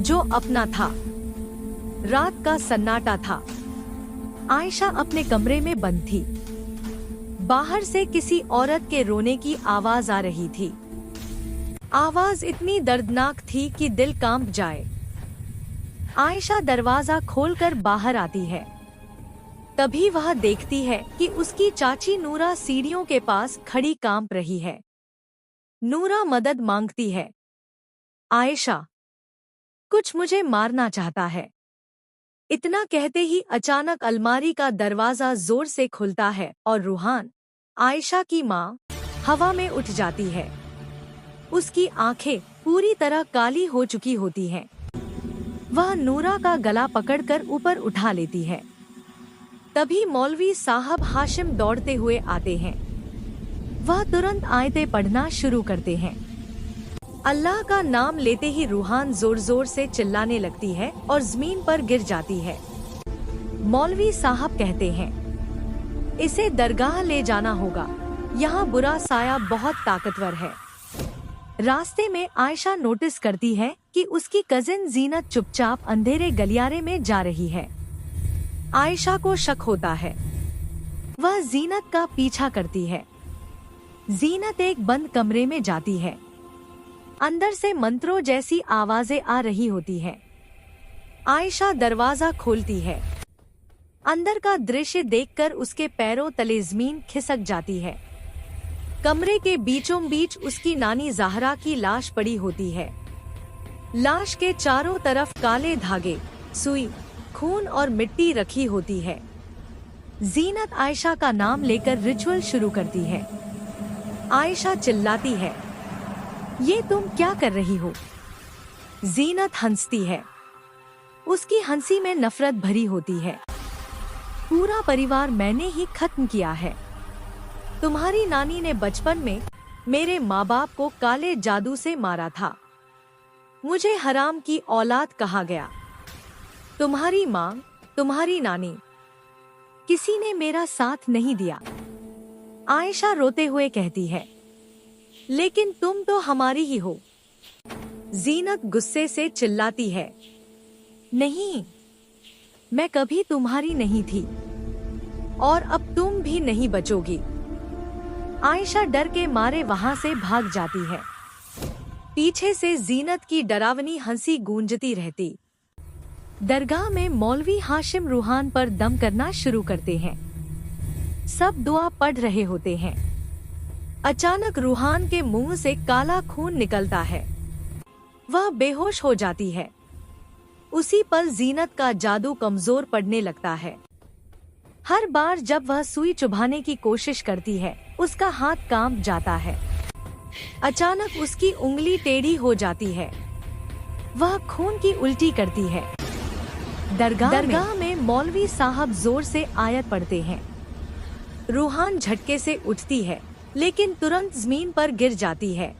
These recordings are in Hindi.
जो अपना था। रात का सन्नाटा था। आयशा अपने कमरे में बंद थी। बाहर से किसी औरत के रोने की आवाज आ रही थी। आवाज इतनी दर्दनाक थी कि दिल कांप जाए। आयशा दरवाजा खोलकर बाहर आती है। तभी वह देखती है कि उसकी चाची नूरा सीढ़ियों के पास खड़ी कांप रही है। नूरा मदद मांगती है। आयशा, कुछ मुझे मारना चाहता है। इतना कहते ही अचानक अलमारी का दरवाजा जोर से खुलता है और रूहान, आयशा की माँ, हवा में उठ जाती है। उसकी आंखें पूरी तरह काली हो चुकी होती हैं। वह नूरा का गला पकड़कर ऊपर उठा लेती है। तभी मौलवी साहब हाशिम दौड़ते हुए आते हैं। वह तुरंत आयतें पढ़ना शुरू करते हैं। अल्लाह का नाम लेते ही रूहान जोर जोर से चिल्लाने लगती है और जमीन पर गिर जाती है। मौलवी साहब कहते हैं, इसे दरगाह ले जाना होगा, यहाँ बुरा साया बहुत ताकतवर है। रास्ते में आयशा नोटिस करती है कि उसकी कजिन जीनत चुपचाप अंधेरे गलियारे में जा रही है। आयशा को शक होता है। वह जीनत का पीछा करती है। जीनत एक बंद कमरे में जाती है। अंदर से मंत्रों जैसी आवाजें आ रही होती हैं। आयशा दरवाजा खोलती है। अंदर का दृश्य देखकर उसके पैरों तले जमीन खिसक जाती है। कमरे के बीचों बीच उसकी नानी ज़हरा की लाश पड़ी होती है। लाश के चारों तरफ काले धागे, सुई, खून और मिट्टी रखी होती है। जीनत आयशा का नाम लेकर रिचुअल शुरू करती है। आयशा चिल्लाती है, ये तुम क्या कर रही हो? जीनत हंसती है। उसकी हंसी में नफरत भरी होती है। पूरा परिवार मैंने ही खत्म किया है। तुम्हारी नानी ने बचपन में मेरे माँ बाप को काले जादू से मारा था। मुझे हराम की औलाद कहा गया। तुम्हारी माँ, तुम्हारी नानी, किसी ने मेरा साथ नहीं दिया। आयशा रोते हुए कहती है, लेकिन तुम तो हमारी ही हो। जीनत गुस्से से चिल्लाती है, नहीं, मैं कभी तुम्हारी नहीं थी और अब तुम भी नहीं बचोगी। आयशा डर के मारे वहां से भाग जाती है। पीछे से जीनत की डरावनी हंसी गूंजती रहती। दरगाह में मौलवी हाशिम रूहान पर दम करना शुरू करते हैं। सब दुआ पढ़ रहे होते हैं। अचानक रूहान के मुंह से काला खून निकलता है। वह बेहोश हो जाती है। उसी पल जीनत का जादू कमजोर पड़ने लगता है। हर बार जब वह सुई चुभाने की कोशिश करती है, उसका हाथ कांप जाता है। अचानक उसकी उंगली टेढ़ी हो जाती है। वह खून की उल्टी करती है। दरगाह में मौलवी साहब जोर से आयत पढ़ते हैं। रूहान झटके से उठती है, लेकिन तुरंत जमीन पर गिर जाती है।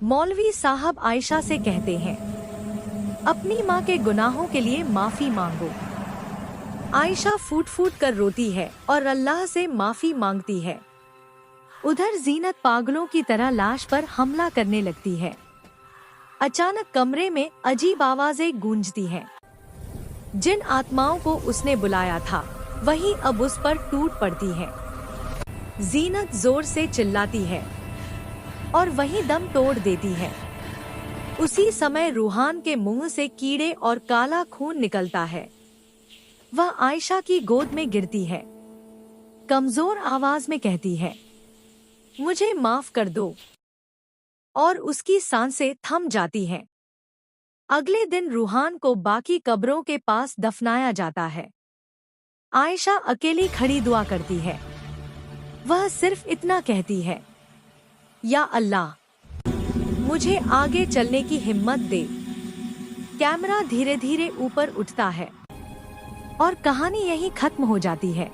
मौलवी साहब आयशा से कहते हैं, अपनी माँ के गुनाहों के लिए माफी मांगो। आयशा फूट फूट कर रोती है और अल्लाह से माफी मांगती है। उधर जीनत पागलों की तरह लाश पर हमला करने लगती है। अचानक कमरे में अजीब आवाजें गूंजती हैं। जिन आत्माओं को उसने बुलाया था, वही अब उस पर टूट पड़ती है। जीनत जोर से चिल्लाती है और वही दम तोड़ देती है। उसी समय रूहान के मुंह से कीड़े और काला खून निकलता है। वह आयशा की गोद में गिरती है। कमजोर आवाज में कहती है, मुझे माफ कर दो, और उसकी सांसें थम जाती हैं। अगले दिन रूहान को बाकी कब्रों के पास दफनाया जाता है। आयशा अकेली खड़ी दुआ करती है। वह सिर्फ इतना कहती है, या अल्लाह, मुझे आगे चलने की हिम्मत दे। कैमरा धीरे धीरे ऊपर उठता है और कहानी यहीं खत्म हो जाती है।